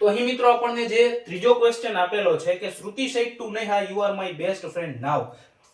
તો અહીં મિત્રો આપણને જે ત્રીજો ક્વેશ્ચન આપેલો છે કે શ્રુતિ said to Neha you are my best friend now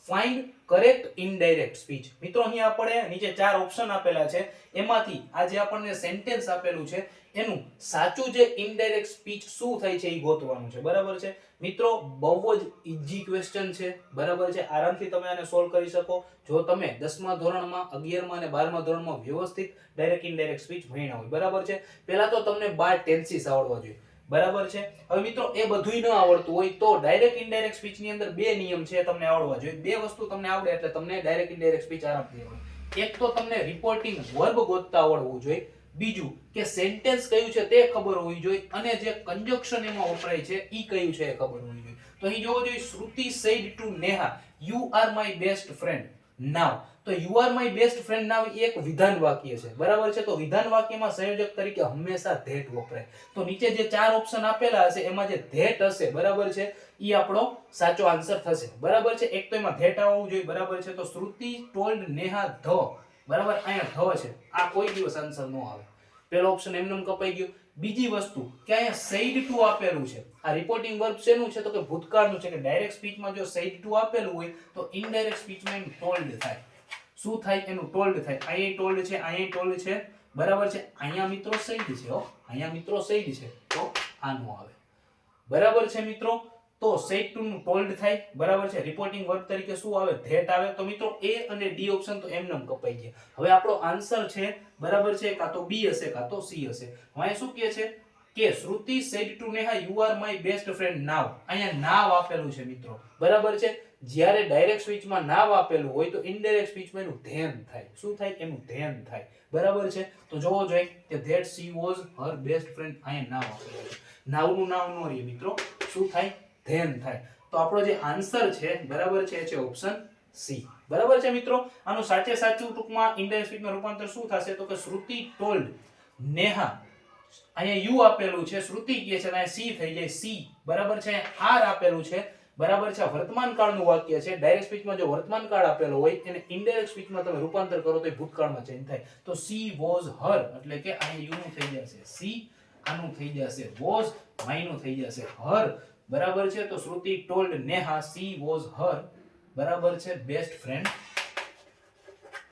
find correct indirect speech. મિત્રો અહીં આપણે નીચે ચાર ઓપ્શન આપેલા છે, એમાંથી આ જે આપણને સેન્ટેન્સ આપેલું છે એનું સાચું જે ઇનડાયરેક્ટ સ્પીચ શું થાય છે એ ગોતવાનું છે. બરાબર છે મિત્રો, બહુ જ ઈઝી ક્વેશ્ચન છે. બરાબર છે, આરામથી તમે આને સોલ્વ કરી શકો જો તમે 10મા ધોરણમાં 11મા અને 12મા ધોરણમાં વ્યવસ્થિત ડાયરેક્ટ ઇનડાયરેક્ટ સ્પીચ ભણ્યા હોય. બરાબર છે, પહેલા તો તમને 12 ટેન્સીસ આવડવા જોઈએ. બરાબર છે, હવે મિત્રો એ બધુંય ન આવડતું હોય તો ડાયરેક્ટ ઇનડાયરેક્ટ સ્પીચ ની અંદર બે નિયમ છે તમને આવડવા જોઈએ. બે વસ્તુ તમને આવડે એટલે તમને ડાયરેક્ટ ઇનડાયરેક્ટ સ્પીચ આરામથી આવડે. એક તો તમને રિપોર્ટિંગ વર્બ ગોતતા આવડવું જોઈએ, બીજું કે સેન્ટેન્સ કયું છે તે ખબર હોવી જોઈએ, અને જે કંજક્શન એમાં વપરાય છે ઈ કયું છે એ ખબર હોવી જોઈએ. તો અહીં જોવો જોઈએ શ્રુતિ said to Neha you are my best friend now. તો you are my best friend now એ એક વિધાન વાક્ય છે. બરાબર છે, તો વિધાન વાક્યમાં સંયોજક તરીકે હંમેશા that વપરાય. તો નીચે જે ચાર ઓપ્શન આપેલા હશે એમાં જે that હશે, બરાબર છે, ઈ આપણો સાચો આન્સર થશે. બરાબર છે, એક તો એમાં that આવવું જોઈએ. બરાબર છે, તો શ્રુતિ told નેહા the, બરાબર, અહીંયા the છે, આ કોઈ દિવસ આન્સર ન આવે. પહેલો ઓપ્શન એમનેમ કપાઈ ગયો. બીજી વસ્તુ કે અહીંયા said to આપેલું છે, આ રિપોર્ટિંગ વર્બ શેનું છે તો કે ભૂતકાળનું છે, કે ડાયરેક્ટ સ્પીચમાં જો said to આપેલું હોય તો ઇનડાયરેક્ટ સ્પીચમાં એનું told થાય. શું થાય? એનું told થાય. અહીંયા told છે, અહીંયા told છે. બરાબર છે, અહીંયા મિત્રો said છે, હો અહીંયા મિત્રો said છે, તો આનું આવે. બરાબર છે મિત્રો, તો said to નું told થાય. બરાબર છે, રિપોર્ટિંગ વર્બ તરીકે શું આવે? that આવે. તો મિત્રો A અને D ઓપ્શન તો એમનેમ કપાઈ ગયા. હવે આપણો આન્સર છે, બરાબર છે, કાં તો B હશે કાં તો C હશે. હવે શું કહે છે કે શ્રુતિ said to Neha you are my best friend now. અહીંયા now આપેલું છે મિત્રો. બરાબર છે, જ્યારે ડાયરેક્ટ સ્પીચમાં નાવ આપેલું હોય તો ઇનડાયરેક્ટ સ્પીચમાં એનું ધ્યાન થાય. શું થાય? એનું ધ્યાન થાય. બરાબર છે, તો જોવો જોઈએ કે that she was her best friend, અહીંયા નાવ આપેલું છે. નાવનું નામ નો રહે મિત્રો, શું થાય? ધ્યાન થાય. તો આપણો જે આન્સર છે, બરાબર છે, એ છે ઓપ્શન C. બરાબર છે મિત્રો, આનું સાચે સાચું ટૂંકમાં ઇનડાયરેક્ટ સ્પીચમાં રૂપાંતર શું થશે તો કે શ્રુતિ told નેહા, અહીંયા યુ આપેલું છે, શ્રુતિ કહે છે, અહીંયા C થઈ જાય C. બરાબર છે, R આપેલું છે. બરાબર છે, વર્તમાન કાળનું વાક્ય છે. ડાયરેક્ટ સ્પીચમાં જો વર્તમાન કાળ આપેલો હોય એને ઇનડાયરેક્ટ સ્પીચમાં તમે રૂપાંતર કરો તો એ ભૂતકાળમાં ચેન્જ થાય. તો she was her એટલે કે અહીંયા યુ નું થઈ જશે she, આનું થઈ જશે was, my નું થઈ જશે her. બરાબર છે, તો શ્રુતિ told Neha she was her, બરાબર છે, બેસ્ટ ફ્રેન્ડ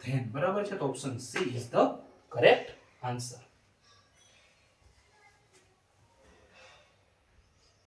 then. બરાબર છે, તો option C is the correct answer.